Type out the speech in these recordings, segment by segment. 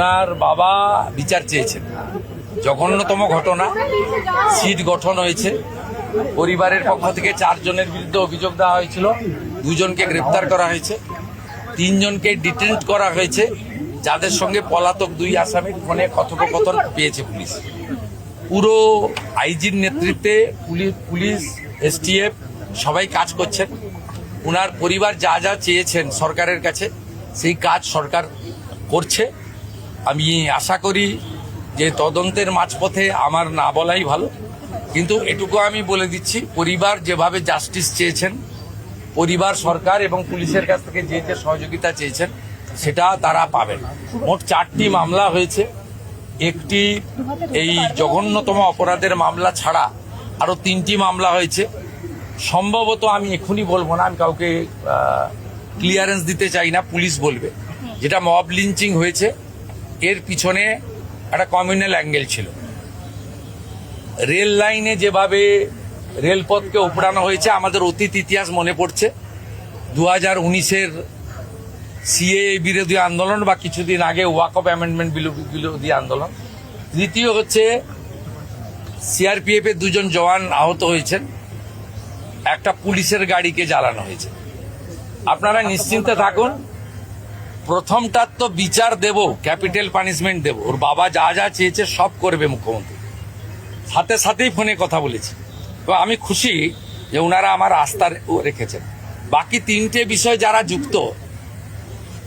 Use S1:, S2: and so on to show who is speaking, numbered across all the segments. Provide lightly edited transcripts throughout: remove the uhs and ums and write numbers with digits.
S1: উনার বাবা বিচার চেয়েছেন। জঘন্যতম ঘটনা, সিট গঠন হয়েছে। পরিবারের পক্ষ থেকে 4 জনের বিরুদ্ধে অভিযোগ দেওয়া হয়েছিল, 2 জনকে গ্রেপ্তার করা হয়েছে, 3 জনকে ডিটেন্ট করা হয়েছে, যাদের সঙ্গে পলাতক 2 আসামির ফোনে কথোপকথন পেয়েছে পুলিশ। পুরো আইজির নেতৃত্বে পুলিশ, এসটিএফ সবাই কাজ করছেন। উনার পরিবার যা যা চেয়েছেন সরকারের কাছে, সেই কাজ সরকার করছে। আমি আশা করি যে তদন্তের মাঝপথে আমার না বলাই ভালো, কিন্তু এটুকু আমি বলে দিচ্ছি, পরিবার যেভাবে জাস্টিস চেয়েছেন, পরিবার সরকার এবং পুলিশের কাছ থেকে যে যে সহযোগিতা চেয়েছেন সেটা তারা পাবেন। মোট 4টি মামলা হয়েছে। একটি এই জঘন্যতম অপরাধের মামলা ছাড়া আরো 3টি মামলা হয়েছে। সম্ভবত আমি এখনই বলবো না, আমি কাউকে ক্লিয়ারেন্স দিতে চাই না, পুলিশ বলবে। যেটা মব লিঞ্চিং হয়েছে, এর পিছনে একটা কমিউনাল অ্যাঙ্গেল ছিল। রেল লাইনে যেভাবে রেলপথকে উপড়ানো হয়েছে, আমাদের অতীত ইতিহাস মনে পড়ছে। 2019-এর সিএ বিরোধী আন্দোলন বা কিছুদিন আগে ওয়াকফ অ্যামেন্ডমেন্ট বিরোধী আন্দোলন। দ্বিতীয় হচ্ছে সিআরপিএফ এর 2 জন জওয়ান আহত হয়েছেন, একটা পুলিশের গাড়িকে জ্বালানো হয়েছে। আপনারা নিশ্চিন্তে থাকুন, প্রথমটার তো বিচার দেব, ক্যাপিটাল পানিশমেন্ট দেব। ওর বাবা যা যা চেয়েছে সব করবে মুখ্যমন্ত্রী। সাথে সাথেই ফোনে কথা বলেছি। তো আমি খুশি যে ওনারা আমার আস্থা রেখেছেন। বাকি 3টে বিষয় যারা যুক্ত,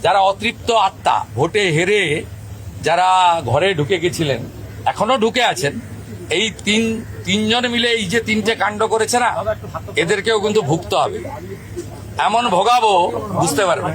S1: যারা অতৃপ্ত আত্মা, ভোটে হেরে যারা ঘরে ঢুকে গেছিলেন, এখনো ঢুকে আছেন, এই তিনজন মিলে এই যে 3টে কাণ্ড করেছে না, এদেরকেও কিন্তু ভুগতে হবে। এমন ভোগাবো বুঝতে পারবেন।